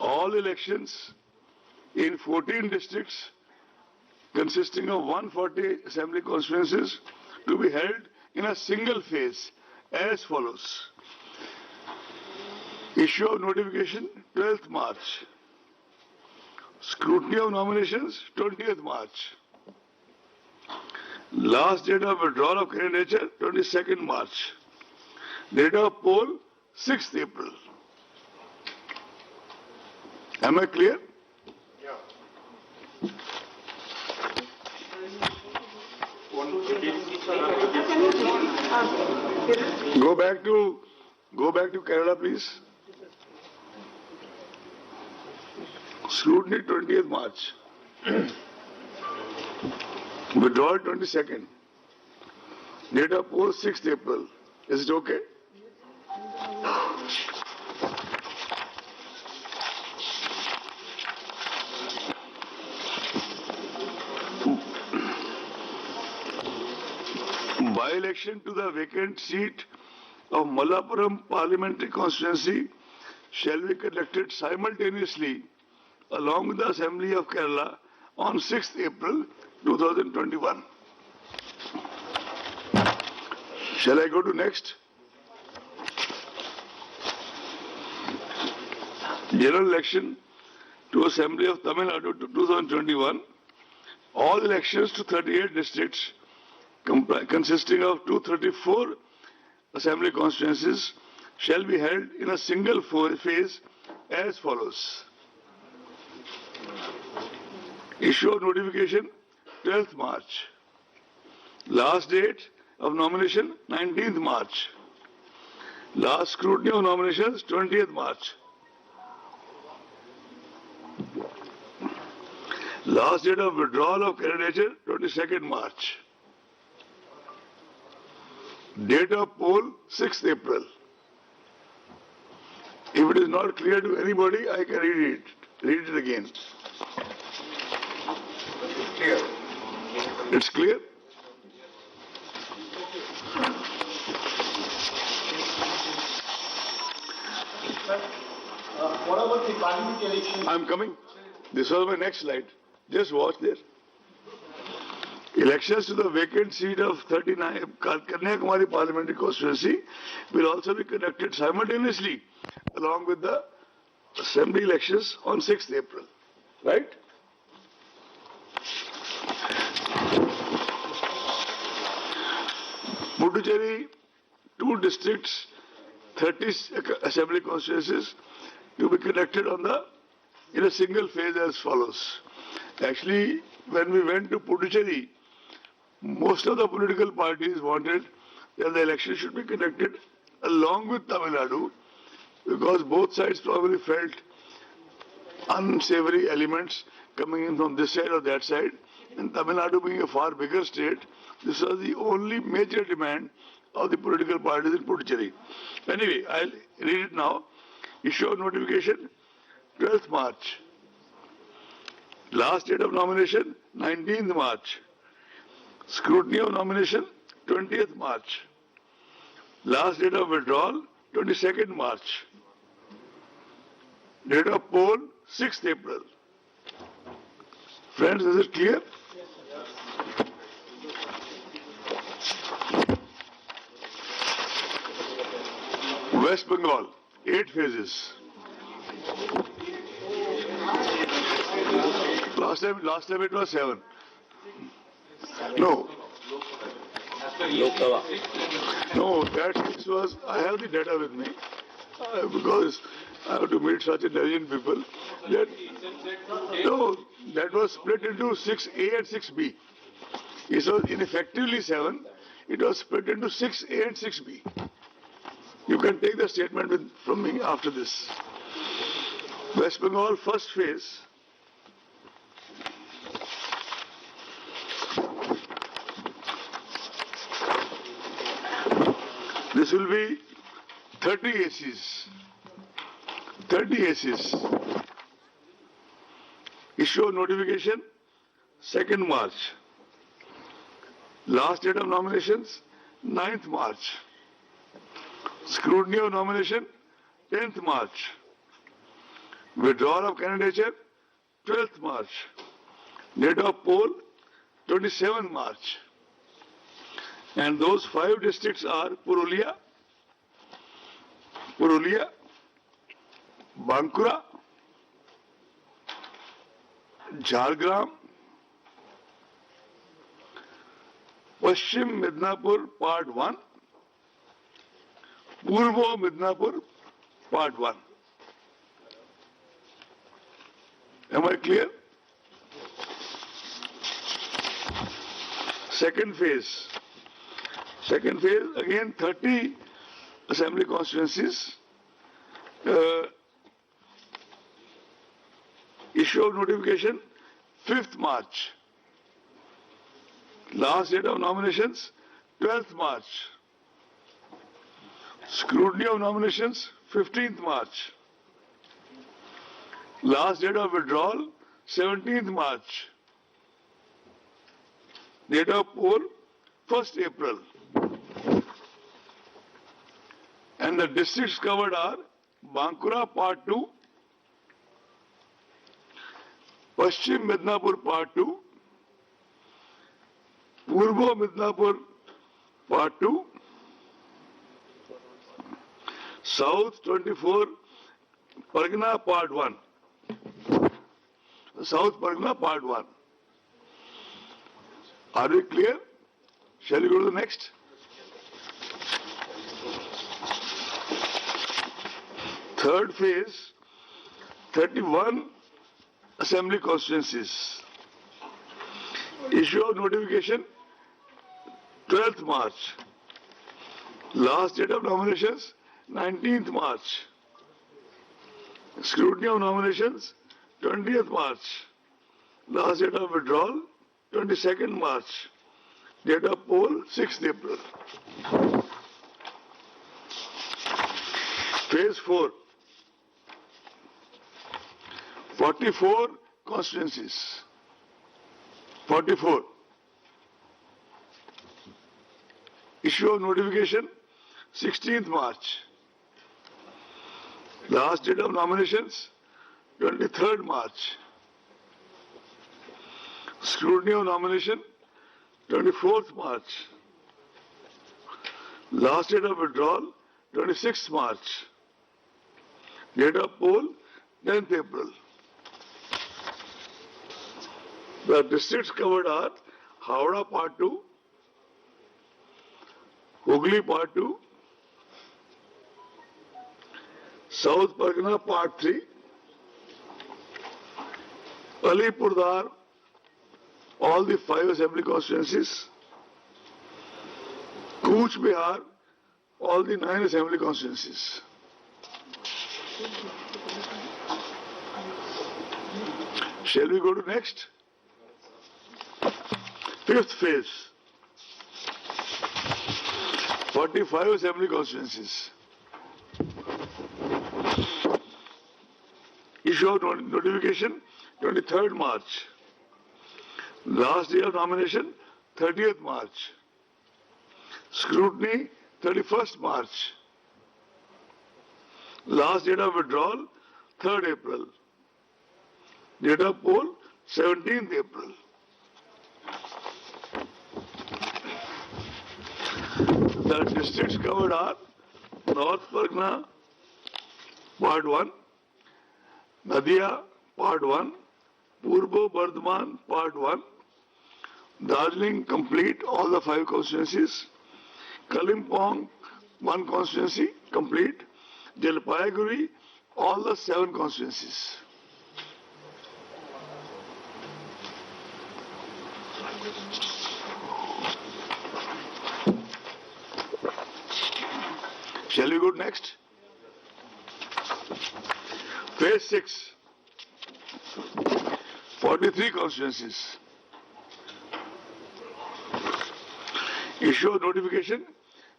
all elections in 14 districts consisting of 140 assembly constituencies to be held in a single phase as follows. Issue of notification 12th March. Scrutiny of nominations 20th March. Last date of withdrawal of candidature 22nd March. Date of poll 6th April. Am I clear? Go back to Kerala, please. Scrutiny 20th March. Withdrawal 22nd. Date of poll 6th April. Is it okay? By-election to the vacant seat of Malappuram Parliamentary Constituency shall be conducted simultaneously along with the Assembly of Kerala on 6th April 2021. Shall I go to next? General election to Assembly of Tamil Nadu 2021. All elections to 38 districts consisting of 234 assembly constituencies shall be held in a single phase as follows. Issue of notification 12th March. Last date of nomination 19th March. Last scrutiny of nominations 20th March. Last date of withdrawal of candidature 22nd March. Date of poll 6th April. If it is not clear to anybody, I can read it. Read it again. Clear. It's clear? What about the parliament election? I'm coming. This was my next slide. Just watch there. Elections to the vacant seat of 39 Kanyakumari Parliamentary Constituency will also be conducted simultaneously along with the assembly elections on 6th April. Right? Puducherry, 2 districts, 30 assembly constituencies to be conducted in a single phase as follows. Actually, when we went to Puducherry, most of the political parties wanted that the election should be conducted along with Tamil Nadu because both sides probably felt unsavory elements coming in from this side or that side. And Tamil Nadu being a far bigger state, this was the only major demand of the political parties in Puducherry. Anyway, I'll read it now. Issue of notification 12th March. Last date of nomination 19th March. Scrutiny of nomination 20th March. Last date of withdrawal 22nd March. Date of poll 6th April. Friends, is it clear? West Bengal, 8 phases. Last time it was 7. No. No, that was, I have the data with me because I have to meet such intelligent people. That was split into 6A and 6B. It was ineffectively 7. It was split into 6A and 6B. You can take the statement from me after this. West Bengal first phase. This will be 30 ACs. 30 ACs. Issue of notification 2nd March. Last date of nominations 9th March. Scrutiny of nomination 10th March. Withdrawal of candidature, 12th March. Date of poll, 27th March. And those 5 districts are Purulia, Bankura, Jhargram, Paschim Midnapur Part 1, Purvo Midnapur Part 1. Am I clear? Second phase, again 30 assembly constituencies. Issue of notification 5th March. Last date of nominations 12th March. Scrutiny of nominations 15th March. Last date of withdrawal 17th March. Date of poll 1st April. And the districts covered are Bankura Part 2, Paschim Midnapur Part 2, Purvo Midnapur Part 2, South 24 Pargana Part 1. South Pargana Part 1. Are we clear? Shall we go to the next? Third phase, 31 assembly constituencies. Issue of notification 12th March. Last date of nominations 19th March. Scrutiny of nominations 20th March. Last date of withdrawal 22nd March. Date of poll 6th April. Phase 4. 44 constituencies. 44. Issue of notification 16th March. Last date of nominations 23rd March. Scrutiny of nomination 24th March. Last date of withdrawal 26th March. Date of poll 10th April. The districts covered are Howrah Part 2, Hooghly Part 2, South Pargana Part 3, Alipurdar, all the 5 assembly constituencies, Cooch Behar, all the 9 assembly constituencies. Shall we go to next? 5th phase. 45 assembly constituencies. Issue of notification 23rd March. Last day of nomination 30th March. Scrutiny 31st March. Last date of withdrawal 3rd April. Date of poll 17th April. The districts covered are North Pargana Part 1, Nadia Part 1, Purbo Bardhaman Part 1, Darjeeling complete all the 5 constituencies, Kalimpong 1 constituency complete, Jalpaiguri all the 7 constituencies. Shall we go next? Phase 6. 43 constituencies. Issue of notification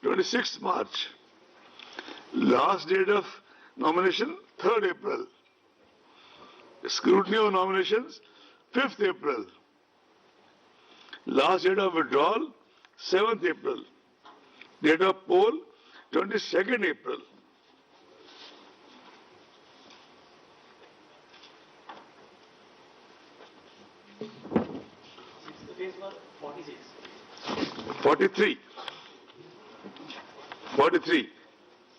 26th March. Last date of nomination 3rd April. Scrutiny of nominations 5th April. Last date of withdrawal 7th April. Date of poll 22nd April. 43. 43.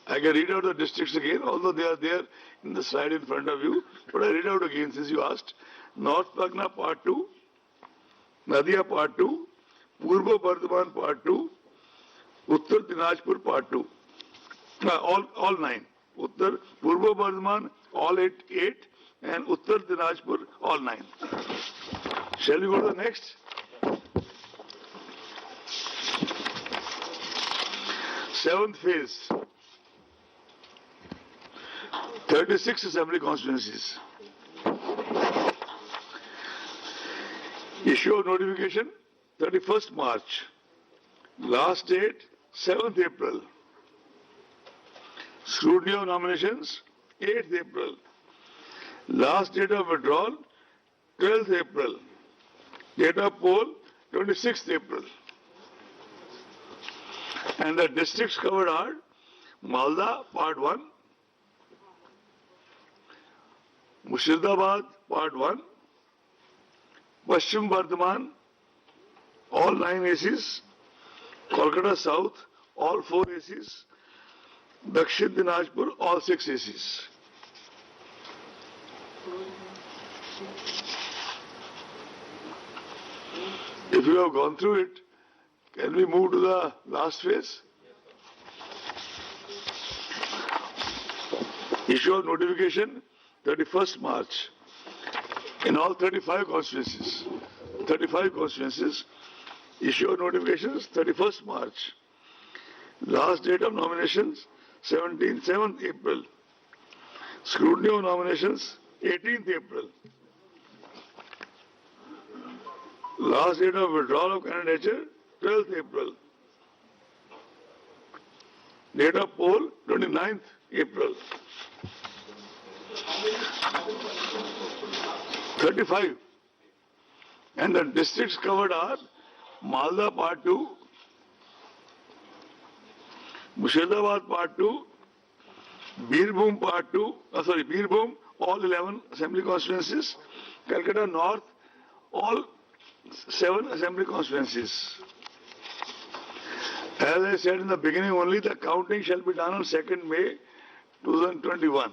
I can read out the districts again, although they are there in the slide in front of you. But I read out again since you asked. North Pagna Part 2, Nadia Part 2, Purva Bardhaman Part 2, Uttar Dinajpur Part 2. All 9. Uttar, Purva Bardhaman, all 8, and Uttar Dinajpur, all 9. Shall we go to the next? Seventh phase. 36 assembly constituencies. Issue of notification 31st March. Last date 7th April. Scrutiny of nominations 8th April. Last date of withdrawal 12th April. Date of poll 26th April. And the districts covered are Malda Part 1, Murshidabad Part 1, Paschim Bardhaman, all 9 ACs, Kolkata South, all 4 ACs, Dakshin Dinajpur, all 6 ACs. If you have gone through it, can we move to the last phase? Issue of notification 31st March in all 35 constituencies. 35 constituencies. Issue of notifications 31st March. Last date of nominations 7th April. Scrutiny of nominations 18th April. Last date of withdrawal of candidature 12th April. Date of poll 29th April. 35. And the districts covered are Malda Part 2, Murshidabad Part 2, Birbhum Part 2, Birbhum, all 11 assembly constituencies, Calcutta North, all 7 assembly constituencies. As I said in the beginning only, the counting shall be done on 2nd May 2021.